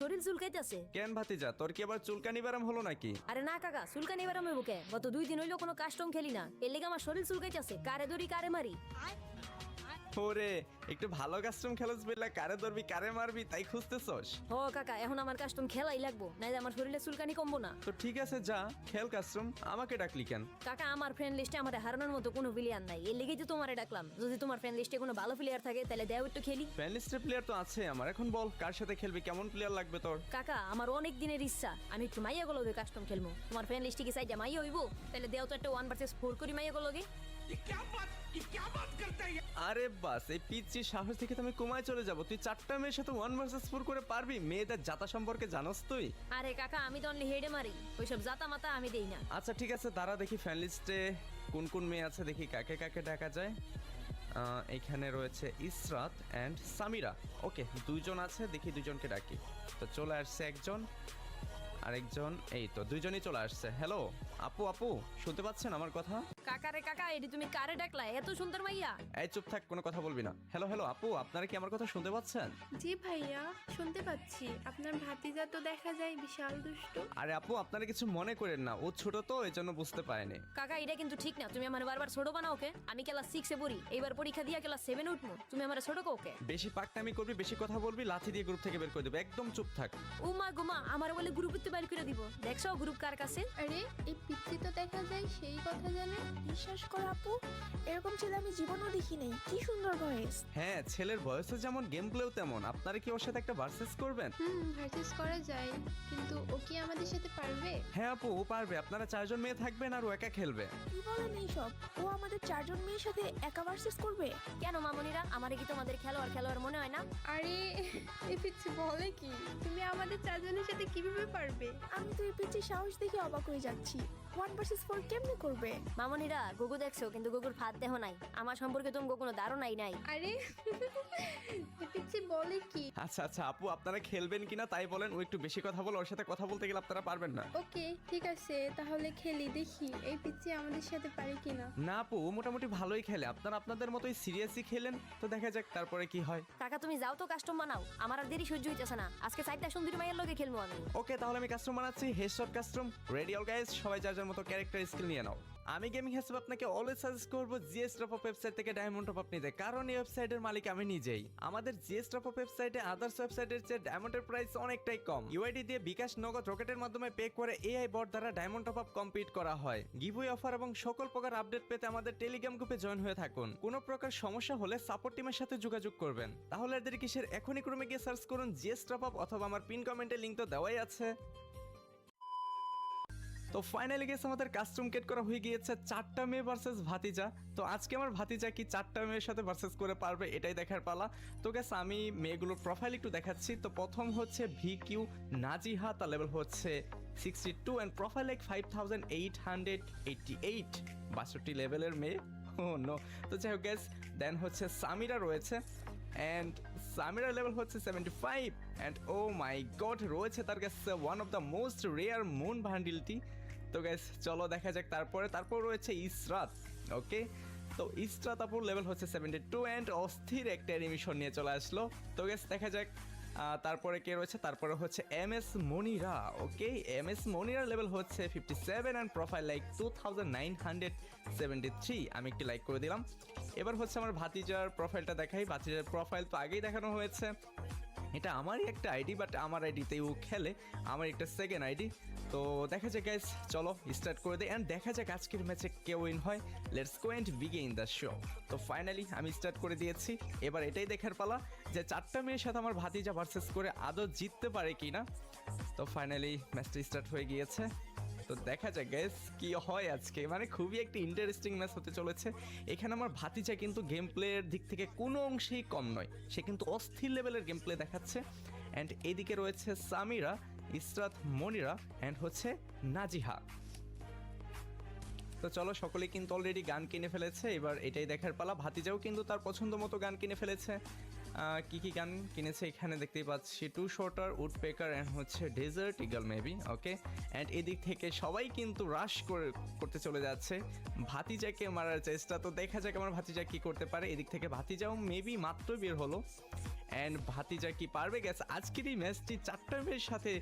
শরীর চুলকাইতেছে। কেন ভাতিজা, তোর কি আবার চুলকানি ব্যারাম হলো নাকি? আরে না কাকা, চুলকানি এবার আমি বুকে গত 2 দিন হইলো কোনো কাস্টম খেলি না, এর লেগে আমার শরীর চুলকাইতেছে। কারে ধরি কারে মারি। ওরে, একটু ভালো কাস্টম খেলোস বেলা, কারে ধরবি কারে মারবি তাই খুঁজতেছস? হ কাকা, এখন আমার কাস্টম খেলাই লাগবো, নাই আমার শরীরে চুলকানি কমবো না। তো ঠিক আছে, যা খেল কাস্টম। আমাকে ডাকলি কেন? কাকা আমার ফ্রেন্ড লিস্টে আমার হারানোর মতো কোনো প্লেয়ার নাই, এর লেগেই তো তোমারে ডাকলাম। যদি তোমার ফ্রেন্ড লিস্টে কোনো ভালো প্লেয়ার থাকে তাহলে দেও একটু খেলি। ফ্যান লিস্টের প্লেয়ার তো আছে আমার। এখন বল কার সাথে খেলবি, কেমন প্লেয়ার লাগবে তোর? কাকা আমার অনেক দিনের ইচ্ছা, আমি একটু মাইয়া গলগে কাস্টম খেলবো। তোমার ফ্রেন্ড লিস্টে কি চাইটা মাইয়া হইবো? তাহলে দেও তো একটা 1 vs 4 করি মাইয়া গলগে। আরে বাস, এই পিচ্ছি সাহস দেখে তুমি কুমায় চলে যাবো। তুই 4টা মেয়ের সাথে 1 vs 4 করে পারবি? মেয়েদের জাতা সম্পর্কে জানোস তুই? আরে কাকা আমি তো অনলি হেডে মারি, ওইসব জাতা মাতা আমি দেই না। আচ্ছা ঠিক আছে, দাঁড়া দেখি ফ্যান লিস্টে কোন কোন মেয়ে আছে, দেখি কাকে কাকে ডাকা যায়। এখানে রয়েছে ইসরাত অ্যান্ড সামিরা। ওকে, 2জন আছে, দেখি 2জনকে ডাকি। তো চলে আসছে একজন, আরেকজন, এই তো 2জনই চলে আসছে। হ্যালো আপু, আপু শুনতে পাচ্ছেন আমার কথা? কাকা রে কাকা, এটি তুমি কারে ডাকলা? এত সুন্দর মাইয়া। এই চুপ থাক, কোনো কথা বলবি না। হ্যালো হ্যালো আপু, আপনারা কি আমার কথা শুনতে পাচ্ছেন? জি ভাইয়া, শুনতে পাচ্ছি। আপনার ভাতিজা তো দেখা যায় বিশাল দুষ্টু। আরে আপু, আপনারা কিছু মনে করেন না, ও ছোট তো এই জন্য বুঝতে পারেনি। কাকা এটা কিন্তু ঠিক না, তুমি আমার বারবার ছোট বানাও ওকে। আমি ক্লাস 6 এ পড়ি, এইবার পরীক্ষা দিয়া ক্লাস 7 এ উঠবো, তুমি আমার ছোট কো ওকে। বেশি পাকনামি করবি, বেশি কথা বলবি, লাথি দিয়ে গ্রুপ থেকে বের করে দেবে। একদম চুপ থাক। উমা গুমা, আমার বলে গ্রুপে বাইর করে দিব। দেখছো গ্রুপ কার কাছে? আরে এই পিচ্ছি তো দেখা যায় সেই কথা জানে। বিশ্বাস করো আপু, এরকম ছেলে আমি জীবনেও দেখি নাই। কি সুন্দর ভয়েস। হ্যাঁ, ছেলের বয়সে যেমন গেম প্লেও তেমন। আপনারা কি ওর সাথে একটা ভার্সেস করবেন? ভার্সেস করা যায়, কিন্তু ও কি আমাদের সাথে পারবে? হ্যাঁ আপু, ও পারবে। আপনারা 4জন মেয়ে থাকবেন আর ও একা খেলবে। কি বলেন এইসব? ও আমাদের 4জন মেয়ের সাথে একা ভার্সেস করবে? কেন মামুনিরা, আমারে কি তোমাদের খেলোয়াড় খেলোয়াড় মনে হয় না? আরে এই পিচ্ছি বলে কি, তুমি আমাদের 4জনের সাথে কিভাবে পারবে? আমি তো এই পিচ্ছির সাহস দেখে অবাক হয়ে যাচ্ছি। 1 vs 4 কেমনে করবে? মামুনিরা গুগু দেখছো, কিন্তু গুগুর ফাঁদ দেহ নাই। আমার সম্পর্কে তুমি কোনো ধারণাই নাই। আরে এই পিচ্ছি বলে কি? আচ্ছা আচ্ছা আপু, আপনারা খেলবেন কিনা তাই বলেন। ও একটু বেশি কথা বলে, ওর সাথে কথা বলতে গেলে আপনারা পারবেন না। ওকে ঠিক আছে, তাহলে খেলি, দেখি এই পিচ্ছি আমাদের সাথে পারে কিনা। না আপু, ও মোটামুটি ভালোই খেলে। আপনারা আপনাদের মতোই সিরিয়াসলি খেলেন, তো দেখা যাক তারপরে কি হয়। কাকা তুমি যাও তো, কাস্টম বানাও। আমার আর দেরি সহ্য হইতেছে না, আজকে 4টা সুন্দরী মাইয়ের লগে খেলবো আমি। ওকে, তাহলে আমি কাস্টম বানাচ্ছি। Headshot custom ready all guys, সবাই যার যার মতো ক্যারেক্টার স্কিল নিয়ে নাও। আমি গেমিং হেসব আপনাকে অলওয়েজ সাজেস্ট করবো জিএস টপ আপ ওয়েবসাইট থেকে ডায়মন্ড টপ আপ নিতে, কারণ এই ওয়েবসাইটের মালিক আমি নিজেই। আমাদের জিএস টপ আপ ওয়েবসাইটে আদার্স ওয়েবসাইটের চেয়ে ডায়মন্ডের প্রাইস অনেকটাই কম। ইউআইডি দিয়ে বিকাশ, নগদ, রকেটের মাধ্যমে পে করে এআই বট দ্বারা ডায়মন্ড টপ আপ কমপ্লিট করা হয়। গিভওয়ে অফার এবং সকল প্রকার আপডেট পেতে আমাদের টেলিগ্রাম গ্রুপে জয়েন হয়ে থাকুন। কোনো প্রকার সমস্যা হলে সাপোর্ট টিমের সাথে যোগাযোগ করবেন। তাহলে এদের কিসের, এখনই ক্রমে গিয়ে সার্চ করুন জিএস টপ আপ, অথবা আমার পিন কমেন্টে লিংক তো দেওয়াই আছে। তো ফাইনালি গেছে আমাদের কাস্টম কেট করা হয়ে গিয়েছে 4টা মেয়ে ভার্সেস ভাতিজা। তো আজকে আমার ভাতিজা কি 4টা মেয়ের সাথে ভার্সেস করে পারবে, এটাই দেখার পালা। তো গেছে আমি মেয়েগুলোর প্রোফাইল একটু দেখাচ্ছি। তো প্রথম হচ্ছে ভিকিউ নাজিহা, তার লেভেল হচ্ছে 62 অ্যান্ড প্রোফাইল লাইক 5888, 62 লেভেলের মেয়ে। ও নো। তো যাই হোক গ্যাস, দেন হচ্ছে সামিরা রয়েছে, অ্যান্ড সামিরার লেভেল হচ্ছে 75 অ্যান্ড ও মাই গড, রয়েছে তার কাছে one of the most rare moon বান্ডিলটি। তো গ্যাস চলো দেখা যাক তারপর রয়েছে ইসরাত। ওকে, তো ইসরাত আপুর লেভেল হচ্ছে 72 অ্যান্ড অস্থির একটা অ্যানিমেশন নিয়ে চলে আসলো। তো গ্যাস দেখা যাক তারপরে কে রয়েছে। তারপরে হচ্ছে এম এস মনিরা। ওকে, এম এস মনিরার লেভেল হচ্ছে 57 অ্যান্ড প্রোফাইল লাইক 2973। আমি একটি লাইক করে দিলাম। এবার হচ্ছে আমার ভাতিজার প্রোফাইলটা দেখাই। ভাতিজার প্রোফাইল তো আগেই দেখানো হয়েছে। এটা আমারই একটা আইডি, বাট আমার আইডিতেই ও খেলে, আমার একটা সেকেন্ড আইডি। তো দেখা যাক গাইস, চলো স্টার্ট করে দিই অ্যান্ড দেখা যাক আজকের ম্যাচে কে উইন হয়। Let's go and begin the show. তো ফাইনালি আমি স্টার্ট করে দিয়েছি। এবার এটাই দেখার পালা যে 4টা মেয়ের সাথে আমার ভাতিজা ভার্সেস করে আদৌ জিততে পারে কিনা। তো ফাইনালি ম্যাচটা স্টার্ট হয়ে গিয়েছে। তো দেখা যাক গাইস কি হয় আজকে। মানে খুবই একটি ইন্টারেস্টিং ম্যাচ হতে চলেছে। এখানে আমার ভাতিজা কিন্তু গেম প্লের দিক থেকে কোনো অংশেই কম নয়, সে কিন্তু অস্থির লেভেলের গেম প্লে দেখাচ্ছে। অ্যান্ড এদিকে রয়েছে সামিরা, ইসরাত, মনিরা অ্যান্ড হচ্ছে নাজিহা। তো চলো, সকলেই কিন্তু অলরেডি গান কিনে ফেলেছে। এবার এটাই দেখার পালা। ভাতিজাও কিন্তু তার পছন্দ মতো গান কিনে ফেলেছে। কি কি গান কিনেছে এখানে দেখতেই পাচ্ছি, two shorter, woodpecker and হচ্ছে desert eagle maybe, okay. And এদিক থেকে সবাই কিন্তু রাশ করতে চলে যাচ্ছে ভাতিজাকে মারার চেষ্টা। তো দেখা যাক আমার ভাতিজা কি করতে পারে। এদিক থেকে ভাতিজাও মেবি মাত্র বের হলো, অ্যান্ড ভাতিজা কি পারবে গেছে আজকের এই ম্যাচটি 4টা মেয়ের সাথে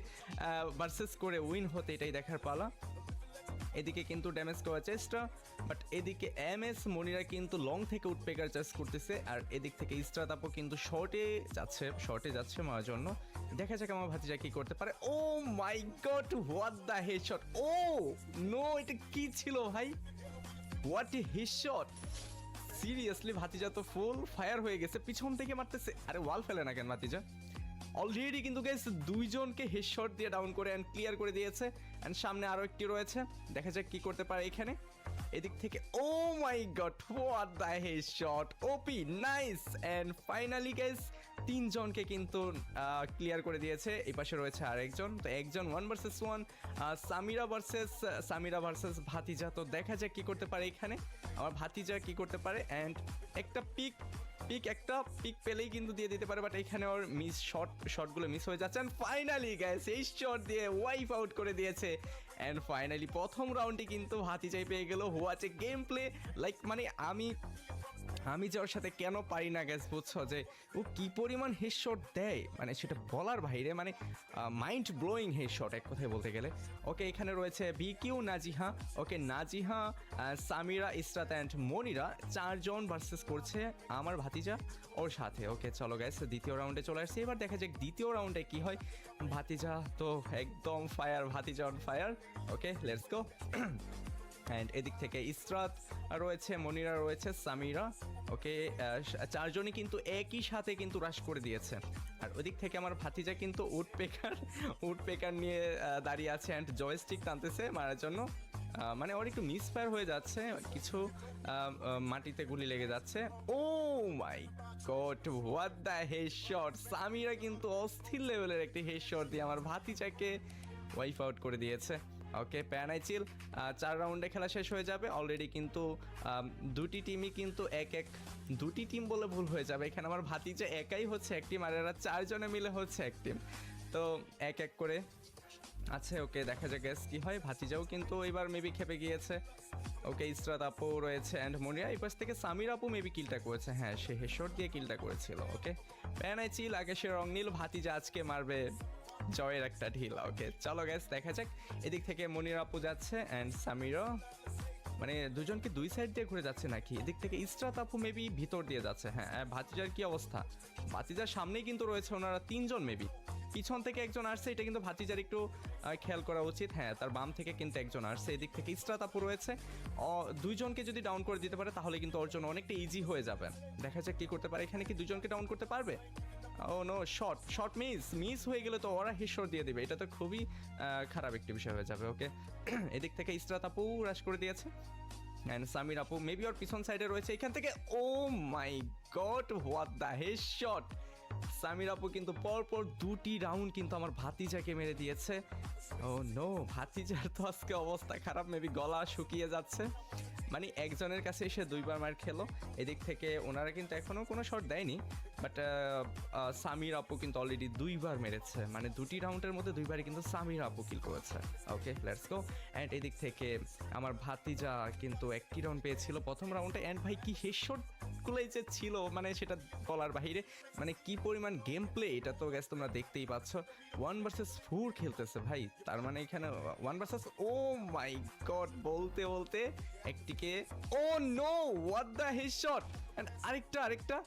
ভার্সেস করে উইন হতে, এটাই দেখার পালা। এদিকে কিন্তু ড্যামেজ করার চেষ্টা, বাট এদিকে এমএস মনিরা কিন্তু লং থেকে উডপেকার চার্জ করতেছে, আর এদিক থেকে ইস্ট্রাত আপু কিন্তু শর্টে যাচ্ছে মারার জন্য। দেখা যাক আমার ভাতিজা কি করতে পারে। Oh my god, what the headshot! Oh no, এটা কি ছিল ভাই? What a headshot! সিরিয়াসলি ভাতিজা তো ফুল ফায়ার হয়ে গেছে, পিছন থেকে মারতেছে। আরে ওয়াল ফেলে না কেন ভাতিজা? অলরেডি কিন্তু গাইস দুইজনকে হেডশট দিয়ে ডাউন করে এন্ড ক্লিয়ার করে দিয়েছে, এন্ড সামনে আরো একটি রয়েছে, দেখা যাক কি করতে পারে এখানে। এদিক থেকে oh my god, what the headshot! OP, nice. And finally guys তিনজনকে কিন্তু ক্লিয়ার করে দিয়েছে। এই পাশে রয়েছে আরেকজন, তো একজন 1 ভার্সেস 1, সামিরা ভার্সেস ভাতিজা। তো দেখা যাক কি করতে পারে এখানে আমার ভাতিজা, কি করতে পারে। এন্ড একটা পিক পেলেই কিন্তু দিয়ে দিতে পারে, বাট এখানে ওর শটগুলো মিস হয়ে যাচ্ছে। অ্যান্ড ফাইনালি গাইস এই শট দিয়ে ওয়াইপ আউট করে দিয়েছে। অ্যান্ড ফাইনালি প্রথম রাউন্ডে কিন্তু ভাতিজাই পেয়ে গেল। What a game play! Like মানে আমি যে ওর সাথে কেন পারি না গ্যাস, বুঝছো যে ও কি পরিমাণ হেডশট দেয়, মানে সেটা বলার বাইরে, মানে মাইন্ড ব্লোয়িং হেডশট এক কথায় বলতে গেলে। ওকে, এখানে রয়েছে বিকিউ, নাজিহা, ওকে নাজিহা, সামিরা, ইসরাত অ্যান্ড মনিরা, 4 জন ভার্সেস করছে আমার ভাতিজা ওর সাথে। ওকে চলো গ্যাস দ্বিতীয় রাউন্ডে চলে আসছে, এবার দেখা যাক দ্বিতীয় রাউন্ডে কি হয়। ভাতিজা তো একদম ফায়ার, ভাতিজা on fire. Okay let's go. And এদিক থেকে ইসরাত রয়েছে, মনিরা রয়েছে, সামিরা, ওকে 4 জনই কিন্তু একই সাথে কিন্তু রাশ করে দিয়েছে। আর ওদিক থেকে আমার ভাতিজা কিন্তু উডপেকার নিয়ে দাঁড়িয়ে আছে অ্যান্ড জয়স্টিক টানতেছে মারার জন্য। মানে ওর একটু মিসফায়ার হয়ে যাচ্ছে, কিছু মাটিতে গুলি লেগে যাচ্ছে। Oh my god, what the headshot! Samira কিন্তু অস্থির লেভেলের একটি হেডশট দিয়ে আমার ভাতিজাকে ওয়াইপ আউট করে দিয়েছে। ওকে প্যানাই চিল, 4 রাউন্ডে খেলা শেষ হয়ে যাবে অলরেডি, কিন্তু দুটি টিমই কিন্তু দুটি টিম বলে ভুল হয়ে যাবে, এখানে আমার ভাতিজা একাই হচ্ছে এক টিম, আর এরা 4 জনে মিলে হচ্ছে এক টিম। তো এক করে আচ্ছা, ওকে দেখা যাক গ্যাস কি হয়। ভাতিজাও কিন্তু এবার মেবি খেপে গিয়েছে। ওকে ইসরাত আপু রয়েছে অ্যান্ড মনিয়া, এই পাশ থেকে সামির আপু মেবি কিলটা করেছে, হ্যাঁ সে হেডশট দিয়ে কিলটা করেছিল। ওকে প্যানাই চিল, আগে সে রং নীল, ভাতিজা আজকে মারবে জয়ের একটা ঢিল। ওকে চলো গ্যাস দেখা যাক। এদিক থেকে মনির আপু যাচ্ছে অ্যান্ড সামিরও, মানে দুজনকে দুই সাইড দিয়ে ঘুরে যাচ্ছে নাকি? এদিক থেকে ইসরাত আপু মেবি ভিতর দিয়ে যাচ্ছে। হ্যাঁ ভাতিজার কি অবস্থা? ভাতিজার সামনেই কিন্তু রয়েছে ওনারা 3 জন, মেবি পিছন থেকে একজন আসছে, এটা কিন্তু ভাতিজার একটু খেয়াল করা উচিত। হ্যাঁ তার বাম থেকে কিন্তু একজন আসছে। এদিক থেকে ইসরাত আপু রয়েছে, দুইজনকে যদি ডাউন করে দিতে পারে তাহলে কিন্তু ওর জন্য অনেকটা ইজি হয়ে যাবে। দেখা যাক কি করতে পারে এখানে, কি দুজনকে ডাউন করতে পারবে? ও নো, শর্ট মিস হয়ে গেলে তো ওরা হেডশট দিয়ে দিবে, এটা তো খুবই খারাপ একটি বিষয় হয়ে যাবে। ওকে এদিক থেকে ইসরাত আপু রাশ করে দিয়েছে অ্যান্ড সামির আপু মেবি ওর পিছন সাইডে রয়েছে এখান থেকে। Oh my god, what the headshot! Samir আপু কিন্তু পরপর 2টি রাউন্ড কিন্তু আমার ভাতিজাকে মেরে দিয়েছে। ও নো, ভাতিজার তো আজকে অবস্থা খারাপ, মেবি গলা শুকিয়ে যাচ্ছে। মানে একজনের কাছে এসে 2বার মার খেলো। এদিক থেকে ওনারা কিন্তু এখনও কোনো শট দেয়নি, বাট সামির আপু কিন্তু অলরেডি 2বার মেরেছে, মানে 2টি রাউন্ডের মধ্যে 2বারই কিন্তু সামির আপু কিল করেছে। Okay let's go. অ্যান্ড এদিক থেকে আমার ভাতিজা কিন্তু 1টি রাউন্ড পেয়েছিল প্রথম রাউন্ডে, অ্যান্ড ভাই কি হেডশটগুলোই যে ছিল, মানে সেটা বলার বাহিরে, মানে কি পরিমাণ গেম প্লে, এটা তো গ্যাস তোমরা দেখতেই পাচ্ছ। 1 ভার্সেস 4 খেলতেছে ভাই, তার মানে এখানে 1 ভার্সেস, ও মাই গড, বলতে বলতে একটিকে, oh no, what the headshot! And আরেকটা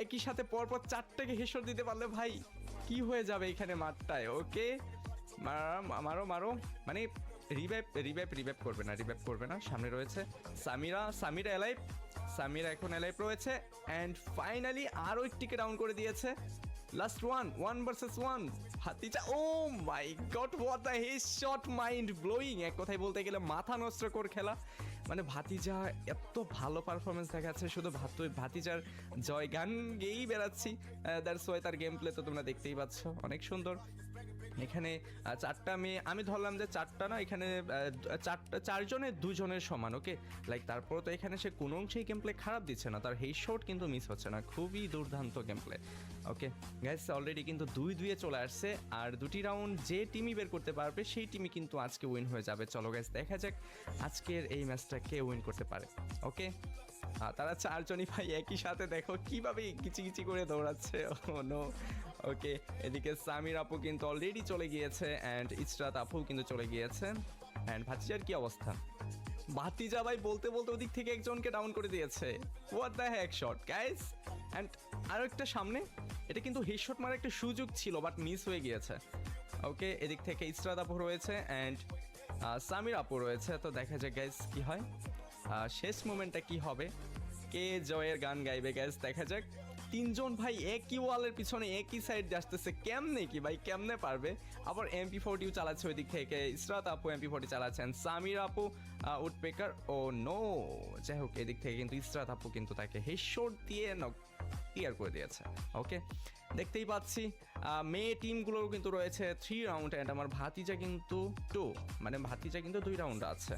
একই সাথে পরপর 4টাকে হেডশট দিতে পারলে ভাই কি হয়ে যাবে এখানে মাঠটায়। ওকে মারো, মানে রিভাইভ করবে না। সামনে রয়েছে সামিরা এলাইভ, সামিরা এখন এলাইভ রয়েছে। অ্যান্ড ফাইনালি আরও একটিকে ডাউন করে দিয়েছে। লাস্ট 1 ভার্সেস 1 ভাতিজা। Oh my god, what the headshot! Mind blowing, এক কথায় বলতে গেলে মাথা নষ্ট করে খেলা। মানে ভাতিজা এত ভালো পারফরমেন্স দেখাচ্ছে, শুধু ভাতিজার জয় গান গেয়েই বেড়াচ্ছি। দ্যাটস ওয়াই তার গেম প্লে তো তোমরা দেখতেই পাচ্ছ, অনেক সুন্দর। এখানে চারটা মেয়ে, আমি ধরলাম যে চারটা না, এখানে চারজনের দুজনের সমান, ওকে। লাইক তারপর তো এখানে সে কোনো অংশেই গেম প্লে খারাপ দিচ্ছে না, তার হেড শট কিন্তু মিস হচ্ছে না, খুবই দুর্দান্ত game play. Okay guys, already কিন্তু 2-2 চলে আসছে, আর দুটি রাউন্ড যে টিমই বের করতে পারবে সেই টিমই কিন্তু আজকে উইন হয়ে যাবে। চলো গাইস দেখা যাক আজকের এই ম্যাচটা কে উইন করতে পারে। ওকে, তারা চারজনই ভাই একই সাথে দেখো কিভাবে কিচি করে দৌড়াচ্ছে। নো, ওকে, এদিকে সামির আপু কিন্তু অলরেডি চলে গিয়েছে অ্যান্ড ইসরাত আপু কিন্তু চলে গিয়েছে। অ্যান্ড ভাতিজার কি অবস্থা? ভাতিজা ভাই বলতে বলতে ওদিক থেকে একজনকে ডাউন করে দিয়েছে। What the heck shot guys. And আরও একটা সামনে, এটা কিন্তু হেডশট মারার একটা সুযোগ ছিল বাট মিস হয়ে গিয়েছে। ওকে, এদিক থেকে ইসরাত আপু রয়েছে অ্যান্ড সামির আপু রয়েছে। তো দেখা যাক গাইস কি হয়, শেষ মোমেন্টটা কি হবে, কে জয়ের গান গাইবে গাইস দেখা যাক। তিনজন ভাই একই ওয়ালের পিছনে একই সাইড আসতেছে, কেমনে কি ভাই, কেমনে পারবে? আবার MP40 চালাচ্ছে ওই দিক থেকে, ইসরাত আপু MP40 চালাচ্ছেন, সামির আপু উডপেকার, ও নো। যাই হোক, এদিক থেকে কিন্তু ইসরাত আপু কিন্তু তাকে হেডশট দিয়ে ক্লিয়ার করে দিয়েছে। ওকে, দেখতেই পাচ্ছি মেয়ে টিমগুলোরও কিন্তু রয়েছে 3 রাউন্ড অ্যান্ড আমার ভাতিজা কিন্তু 2, মানে ভাতিজা কিন্তু 2 রাউন্ড আছে।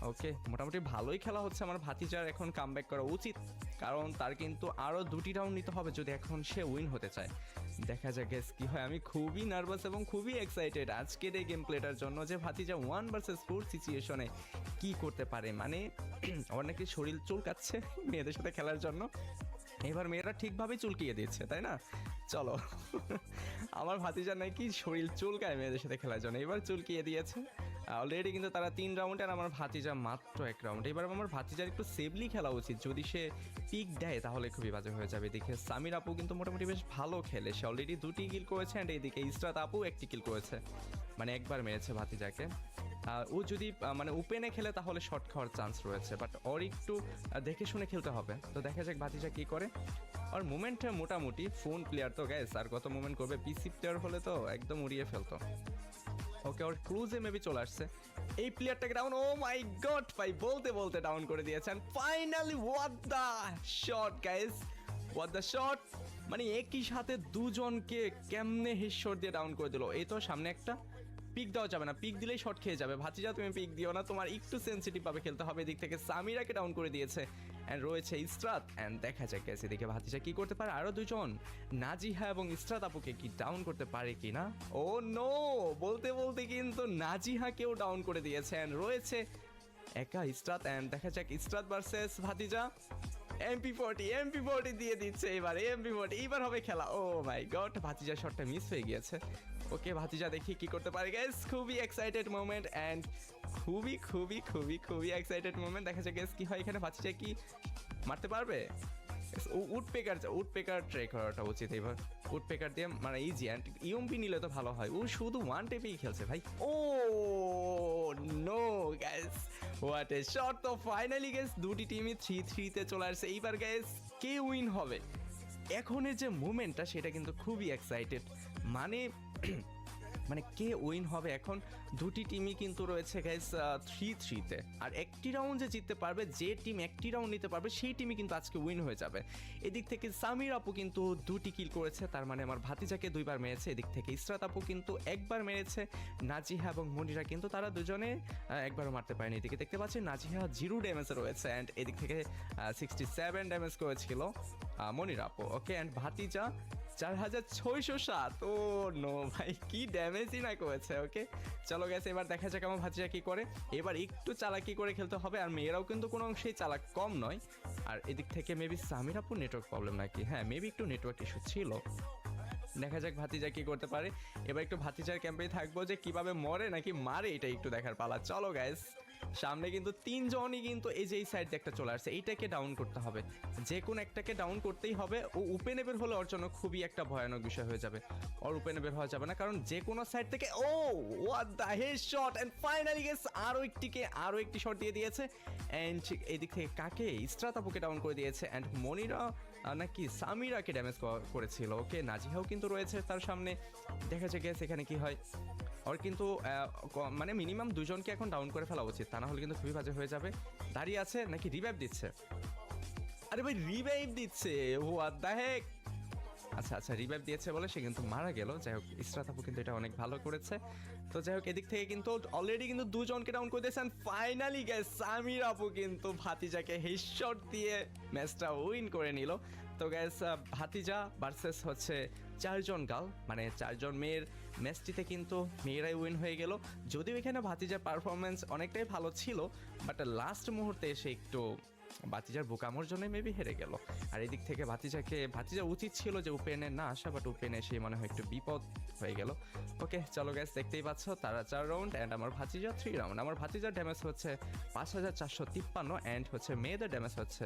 ওকে, মোটামুটি ভালোই খেলা হচ্ছে। আমার ভাতিজার এখন কামব্যাক করা উচিত, কারণ তার কিন্তু আরও 2টি রাউন্ড নিতে হবে যদি এখন সে উইন হতে চায়। দেখা যাক গেস কি হয়। আমি খুবই নার্ভাস এবং খুবই এক্সাইটেড আজকের এই গেম প্লেটার জন্য, যে ভাতিজা 1 ভার্সেস 4 সিচুয়েশনে কি করতে পারে। মানে আমার নাকি শরীর চুলকাচ্ছে মেয়েদের সাথে খেলার জন্য, এবার মেয়েরা ঠিকভাবেই চুলকিয়ে দিচ্ছে, তাই না? চলো আমার ভাতিজা নাকি শরীর চুলকায় মেয়েদের সাথে খেলার জন্য, এবার চুলকিয়ে দিয়েছে। অলরেডি কিন্তু তারা 3 রাউন্ড আর আমার ভাতিজা মাত্র 1 রাউন্ড। এবার আমার ভাতিজার একটু সেফলি খেলা উচিত, যদি সে পিক দেয় তাহলে খুবই বাজে হয়ে যাবে। এদিকে সামির আপু কিন্তু মোটামুটি বেশ ভালো খেলে, সে অলরেডি 2টি কিল করেছে অ্যান্ড এইদিকে ইসরাত আপু 1টি কিল করেছে, মানে একবার মেরেছে ভাতিজাকে। ও যদি মানে ওপেনে খেলে তাহলে শট খাওয়ার চান্স রয়েছে, বাট ওর একটু দেখে শুনে খেলতে হবে। তো দেখা যাক ভাতিজা কী করে। আর মুভমেন্টটা মোটামুটি ফোন প্লেয়ার তো গ্যাস, আর কত মুভমেন্ট করবে, পিসি প্লেয়ার হলে তো একদম উড়িয়ে ফেলতো। ওকে, ওর ক্রুজে মেবি চলে আসছে এই প্লেয়ারটাকে ডাউন। ও মাই গড ভাই, বলতে বলতে ডাউন করে দিয়েছেন finally. What the shot guys, what the shot. মানে একই সাথে দুজনকে কেমনে হেডশট দিয়ে ডাউন করে দিল। এই তো সামনে একটা পিক দেওয়া যাবে না, পিক দিলেই শট খেয়ে যাবে। ভাতিজা তুমি পিক দিও না, তোমার একটু সেন্সিটিভ ভাবে খেলতে হবে। এদিক থেকে সামিরাকে ডাউন করে দিয়েছে অ্যান্ড রয়েছে ইসরাত। অ্যান্ড দেখা যাক গেছে এদিকে ভাতিজা কি করতে পারে। আরও দুজন নাজিহা এবং ইসরাত আপুকে কি ডাউন করতে পারে কি না। ও নো, বলতে বলতে কিন্তু নাজিহাকেও ডাউন করে দিয়েছে অ্যান্ড রয়েছে একা ইসরাত। অ্যান্ড দেখা যাক ইসরাত ভার্সেস ভাতিজা। MP40 দিয়ে দিচ্ছে এবার, MP40 এবার হবে খেলা। ও মাই গড, ভাতিজা শটটা মিস হয়ে গিয়েছে। ওকে, ভাতিজা দেখি কি করতে পারে গাইস। খুবই এক্সাইটেড মোমেন্ট অ্যান্ড খুবই খুবই খুবই খুবই এক্সাইটেড মোমেন্ট। দেখা যাক গাইস কি হয় এখানে, ভাতিজা কি মারতে পারবে? উডপেকার ট্রাই করাটা উচিত এবার। উডপেকার দিয়ে মানে ইজি, অ্যান্ড ইউএমপি নিলে তো ভালো হয়। ও শুধু 1 টেপেই খেলছে ভাই। Oh no guys, what a shot. তো ফাইনালি গাইস দুটি টিমই 3-3 চলে আসছে। এইবার গাইস কে উইন হবে, এখনের যে মুভমেন্টটা সেটা কিন্তু খুবই এক্সাইটেড। মানে মানে কে উইন হবে এখন। দুটি টিমই কিন্তু রয়েছে গাইস 3-3 আর একটি রাউন্ড যে জিততে পারবে, যে টিম একটি রাউন্ড নিতে পারবে সেই টিমই কিন্তু আজকে উইন হয়ে যাবে। এদিক থেকে সামির আপু কিন্তু 2টি কিল করেছে, তার মানে আমার ভাতিজাকে 2বার মেরেছে। এদিক থেকে ইসরাত আপু কিন্তু 1বার মেরেছে। নাজিহা এবং মনিরা কিন্তু তারা দুজনে একবারও মারতে পারেনি। এদিকে দেখতে পাচ্ছি নাজিহা 0 ড্যামেজে রয়েছে অ্যান্ড এদিক থেকে 67 ড্যামেজ করেছিল মনিরা আপু। ওকে, অ্যান্ড ভাতিজা 4607। ও নো ভাই, কি ড্যামেজই না করেছে। ওকে, চলো গেছে, এবার দেখা যাক আমার ভাতিজা কি করে। এবার একটু চালাকি করে খেলতে হবে, আর মেয়েরাও কিন্তু কোনো অংশেই চালাক কম নয়। আর এদিক থেকে মেবি সামির আপুর নেটওয়ার্ক প্রবলেম নাকি, হ্যাঁ মেবি একটু নেটওয়ার্ক ইস্যু ছিল। দেখা যাক ভাতিজা কি করতে পারে। এবার একটু ভাতিজার ক্যাম্পেই থাকবো, যে কিভাবে মরে নাকি মারে এটা একটু দেখার পালা। চলো গাইস, সামনে কিন্তু 3 জনই কিন্তু এই যে এই সাইড দিয়ে একটা চলে আসছে, এইটাকে ডাউন করতে হবে, যে কোনো একটাকে ডাউন করতেই হবে। ও ওপেনে বের হলে ওর জন্য খুবই একটা ভয়ানক বিষয় হয়ে যাবে। ওর ওপেনে বের হওয়া যাবে না, কারণ যে কোনো সাইড থেকে oh what the headshot. And finally guys আরো একটি শট দিয়ে দিয়েছে। এন্ড এদিক থেকে কাকে, ইসরাত আপুকে ডাউন করে দিয়েছে। এন্ড মনিরা নাকি সামিরাকে ড্যামেজ করেছিল। ওকে, নাজিহাও কিন্তু রয়েছে তার সামনে। দেখা যাক গেস এখানে কি হয়। ওর কিন্তু মানে মিনিমাম 2 জনকে এখন ডাউন করে ফেলা উচিত, তা না হলে কিন্তু খুবই বাজে হয়ে যাবে। দাঁড়িয়ে আছে নাকি রিভাইভ দিচ্ছে? আরে ভাই রিভাইভ দিচ্ছে, হোয়াট দ্য হেক। আচ্ছা আচ্ছা, রিভাইভ দিয়েছে বলে সে কিন্তু মারা গেল। যাই হোক, ইসরাত আপু কিন্তু এটা অনেক ভালো করেছে। তো যাই হোক, এদিক থেকে কিন্তু অলরেডি কিন্তু দুজনকে ডাউন করে দিয়েছেন। ফাইনালি গাইস, সামির আপু কিন্তু ভাতিজাকে হেডশট দিয়ে ম্যাচটা উইন করে নিল। তো গাইস, ভাতিজা ভার্সেস হচ্ছে 4 জন গার্ল, মানে 4 জন মেয়ের ম্যাচটিতে কিন্তু মেয়েরাই উইন হয়ে গেল। যদিও এখানে ভাতিজার পারফরমেন্স অনেকটাই ভালো ছিল, বাট লাস্ট মুহূর্তে এসে একটু ভাতিজার বোকামোর জন্য মেবি হেরে গেল। আর এদিক থেকে ভাতিজা উচিত ছিল যে উপেনে না আসা, বাট উপেনে এসে মনে হয় একটু বিপদ হয়ে গেল। ওকে চলো গাইস, দেখতেই পাচ্ছ তারা 4 রাউন্ড অ্যান্ড আমার ভাতিজা 3 রাউন্ড। আমার ভাতিজার ড্যামেজ হচ্ছে 5453 অ্যান্ড হচ্ছে মেয়েদের ড্যামেজ হচ্ছে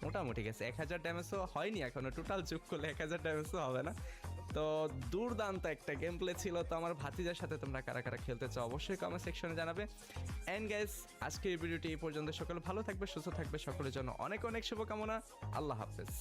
মোটামুটি গেছে 1000 ড্যামেজও হয়নি এখনো, টোটাল যোগ করলে 1000 ড্যামেজও হবে না। তো দুর্দান্ত একটা গেম প্লে ছিল। তো আমার ভাতিজার সাথে তোমরা কারা কারা খেলতে চাও অবশ্যই কমেন্ট সেকশনে জানাবে। এন্ড গাইস, আজকের ভিডিওটি এই পর্যন্ত। সকলে ভালো থাকবে, সুস্থ থাকবে, সকলের জন্য অনেক অনেক শুভকামনা। আল্লাহ হাফেজ।